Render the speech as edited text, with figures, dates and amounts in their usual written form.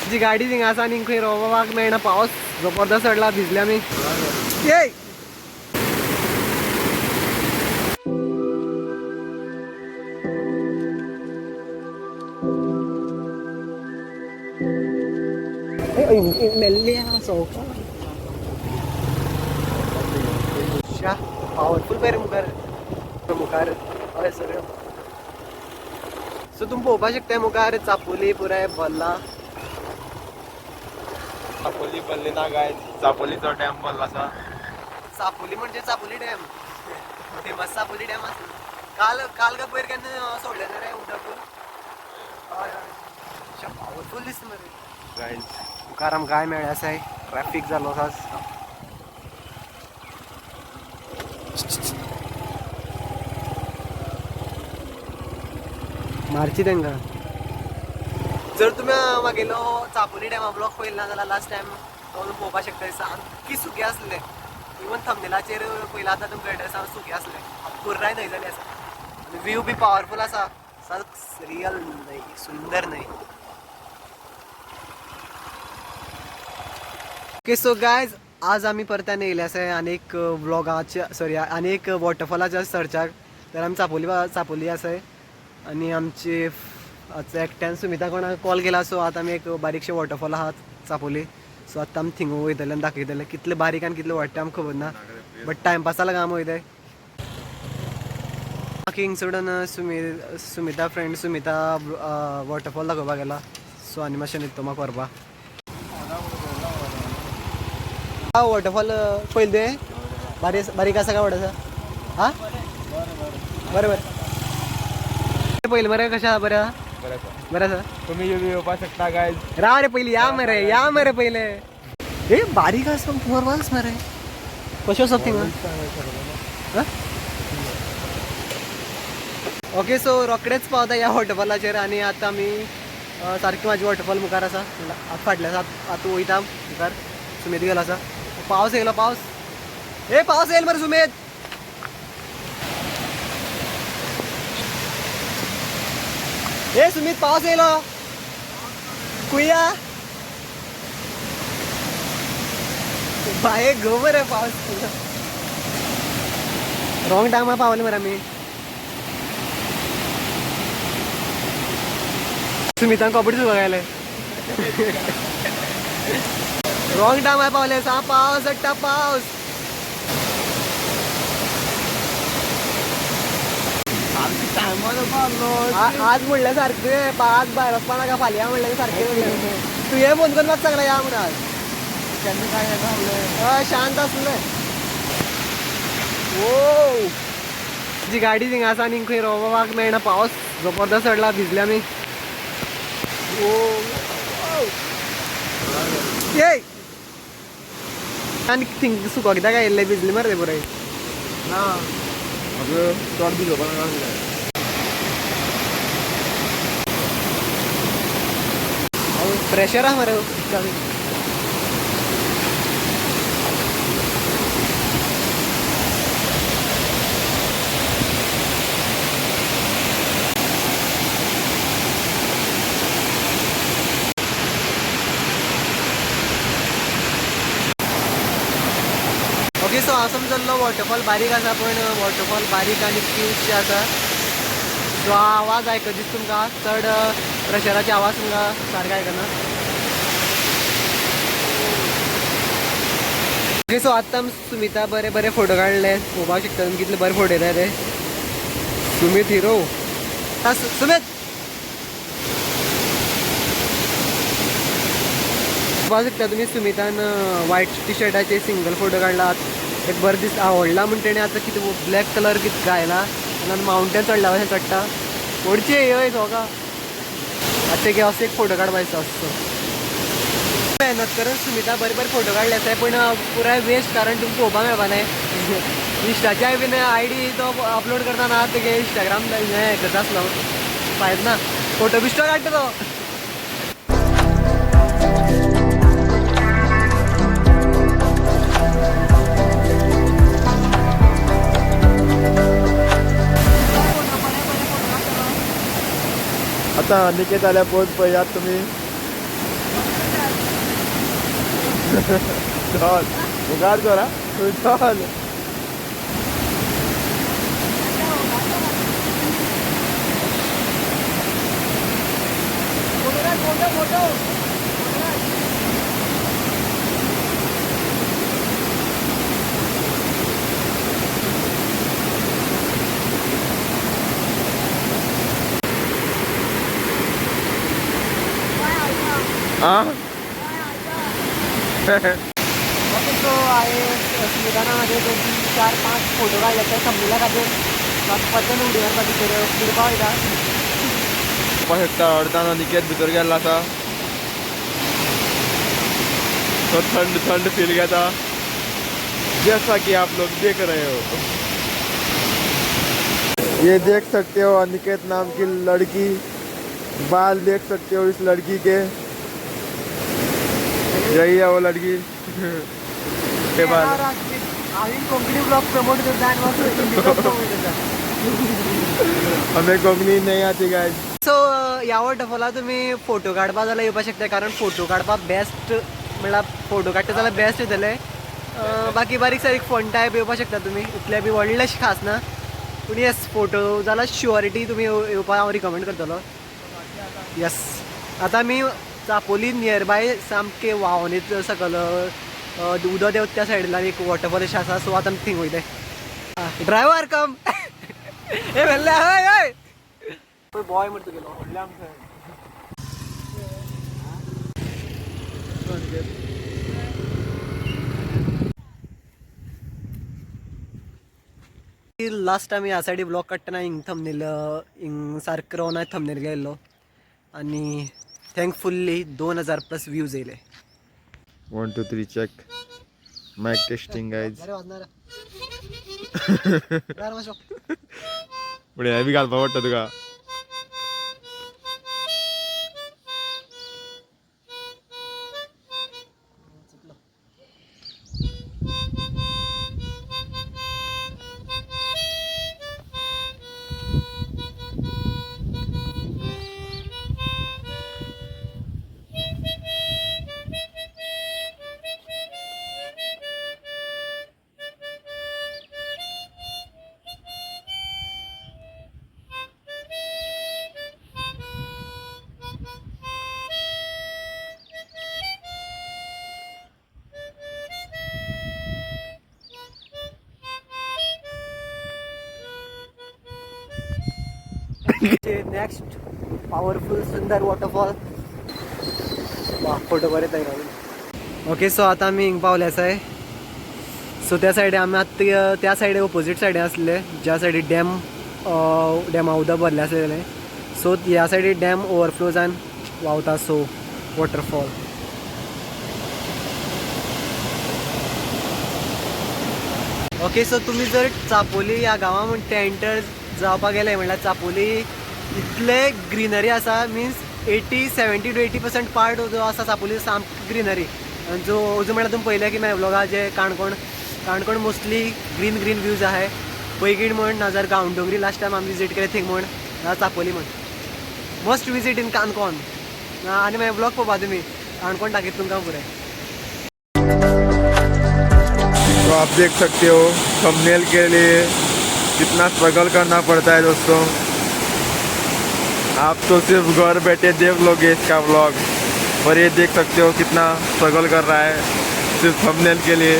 जी गाडी थिंगा आसा आनी खंय रोवपाक मेळना पावस जबरदस्त चडला भिजले आमी ये पावरफुल बरे मुखार मुखार हय सगळें सो तुमी पळोवपाक शकता मुखार चापोली पुराय भरला चापोली भरली ना काय चापोलीचो डॅम भरला आसा चापोली म्हणजे Chapoli dam famous Chapoli dam आसा काल काल का पयर केन्ना सोडलें रे उदक हय हय पावरफुल दिसता मरे गायज मुखार आमकां काय मेळ्ळें आसा ट्रॅफीक जालो आसा मारची तांकां जर तुमी मागेलो चापोली डॅमा ब्लॉग पळयलो ना जाल्यार लास्ट टायम तो पळोवपाक शकता सामकी सुकी आसले इवन थंबनेलाचेर पयला आतां तुमकां कळटा सामकी सुकी आसले पुराय न्हंय जाली आसा आनी व्यू बी पावरफुल आसा रियल न्हंय सुंदर न्हंय ओके सो गायज आज आमी परत्यान येयले आसा आनी एक व्लॉगाच्या सॉरी आनी एक वॉटरफॉलाच्या सर्चाक तर आमी चापोली आसाय आनी आमची एकट्यान सुमिता कोणाक कॉल केला सो आतां आमी एक बारीकशे वॉटरफॉल आहात चापोली सो आतां आमी थिंगू वयतले आनी दाखयतले कितले बारीक आनी कितले व्हडटे आमकां खबर ना बट टायमपासा लागून आमी वयताय म्हाका हिंगसोडून सुमिता फ्रेंड सुमिता वॉटरफॉल दाखोवपाक गेला सो आनी मातशें न्हिदतो म्हाका व्हरपा वॉटरफॉल पयले तुवें बारीक आसा काय व्हड आसा हा बरें बरें पयले मरे कशें आसा बरें आसा बरें आसा तुम्ही येवपाक शकता गायज राव रे पयली या मरे पयले ए बारीक आसा परवास मरे कशें वचप थिंगा ओके सो रोखडेच पावता ह्या वॉटरफॉलाचेर आनी आतां आमी सारकी म्हाजी वॉटरफॉल मुखार आसा फाटल्यान आतां वयता मुखार सुमेत गेलो आसा पावस येयलो पावस येयलो मरे सुमेत ए सुमित पावस येयलो कुया बाये गो मरे पावस रॉंग टायमा पावले मरे आमी सुमितान कपडे सुका गेले रॉंग टायमा पावले सा पावस हट्टा पावस आज म्हणलं सारखें आज भायर वचपा नाका फाल्यां म्हणलें सारकें म्हणलें तुवें फोन करून म्हाका सांगला या म्हणून आज केन्ना काय हय शांत आसलें ओ जी गाडी थिंगा आसा आनी खंय रोवपाक मेळना पावस जबरदस्त चडला भिजले आमी ये आनी थिंग सुको कित्याक येयल्ले भिजले मरे ते पुराय ना म्हाका चड भिजोवपाक नासलें प्रेशर आहा मरे ओके सो हांव समजल्लो वॉटरफॉल बारीक आसा पण वॉटरफॉल बारीक आनी क्यूटशे आसा सो आवाज आयकत दिसता तुमकां चड प्रेशराचे आवाज तुमकां सारके आयकना ओके सो आतां सुमिता बरे बरे फोटो काडले पळोवपाक शकता तुमी कितले बरे फोटो येता ते सुमित हिरो सुमित पळोवपाक शकता तुमी सुमितान व्हायट टी शर्टाचे सिंगल फोटो काडला एक बरें दीस आवडला म्हण तेणें आतां कितें ब्लॅक कलर कितें घायला आनी माउंटेन चडला अशें चडटा ओडचे हय सोका आतां तेगे असो एक फोटो काडपा दिसता असो मेहनत करून सुमिता बरे बरे फोटो काडले आसाय पण पुराय वेस्ट कारण तुमकां पळोवपाक मेळपा नाय इंस्टाचेर बीन आयडी तो अपलोड करतना तेगे इंस्टाग्राम हें करता आसलो फायद ना फोटो बिश्टो काडटा तो आता निकेत आल्या पोच पळयात तुम्ही चल उगार करा चल हाँ ओके सो आहे मैदानामध्ये 2 3 4 5 फोटो काढले त्या समजूला खातीर म्हाका पत्तन उडीवर भितर फिरपा वयता शकता अर्धान अनिकेत भितर गेल्लो आसा तो थंड थंड फील घेता जैसा कि आप लोग देख रहे हो। ये देख सकते हो अनिकेत नाम की लड़की, बाल देख सकते हो इस लड़की के, यही है वो लड़की के बाल। हांवें कोंकणी ब्लॉग प्रमोट करता आनी म्हाका हिंदी ब्लॉग प्रमोट करता हमें कोंकणी नहीं आती गाइस। सो ह्या वॉटरफॉलार तुमी फोटो काडपा जाल्यार येवपाक शकता कारण फोटो काडपाक बेस्ट म्हणल्यार फोटो काडटा जाल्यार बेस्ट येतले बाकी बारीक सारीक फन टायप येवपाक शकता तुमी इतले बी व्हडलेशें खास ना पूण येस फोटो जाल्यार शुअरिटी तुमी येवपाक हांव रिकमेंड करतलो येस आतां आमी चापोली नियर बाय सामके व्हांवनीत सकल उदक देंवता त्या सायडीन एक वॉटरफॉल अशें आसा सो आतां थिंग वयले ड्रायव्हर कम हे व्हेल्ले हय हय बॉय म्हणटा गेलो व्हडले आमचे लास्ट टाइम ह्या सायडी ब्लॉग काडटना हिंग थंबनेल हिंग सारको रावन थंबनेल गेल्लो आनी थँकफुल्ली 2000+ व्ह्यूज येयले 1 2 3 चेक माइक टेस्टिंग गाइस। पुढे हे बी घालपाक पडटा तुका नेक्स्ट पावरफुल सुंदर वॉटरफॉल फोटो बरे तयार ओके सो आतां आमी हिंग पावले आसाय सो त्या सायडी आमी आतां त्या सायडी ऑपोजीट सायडी आसले ज्या सायडी डॅमा उदक भरले आसलेले सो ह्या सायडी डॅम ओवरफ्लो जावन व्हांवता सो वॉटरफॉल ओके सो तुमी जर चापोली ह्या गांवा म्हणटा एंटर जावपाक गेले म्हणल्यार चापोली इतले ग्रीनरी आसा मिन्स 70 to 80% पार्ट जो आसा चापोली सामको ग्रीनरी जो अजून म्हणल्यार तुमी पयले की म्हाज्या ब्लॉगार जे काणकोण मोस्टली ग्रीन व्ह्यूज आहाय पैगीण म्हण नाजाल्यार गांवडोंगरी लास्ट टायम आमी विजीट केले थिंग म्हण नाजाल्यार चापोली म्हण मस्ट विजीट इन काणकोण आनी म्हाजे ब्लॉग पळोवपा तुमी काणकोण दाखयता तुमकां फुडें तो आप देख सकते हो थंबनेल के लिए कितना स्ट्रगल करना पड़ता है दोस्तों। आप तो सिर्फ घर बैठे देख लोगे इसका व्लॉग और ये देख सकते हो कितना स्ट्रगल कर रहा है सिर्फ थंबनेल के लिए।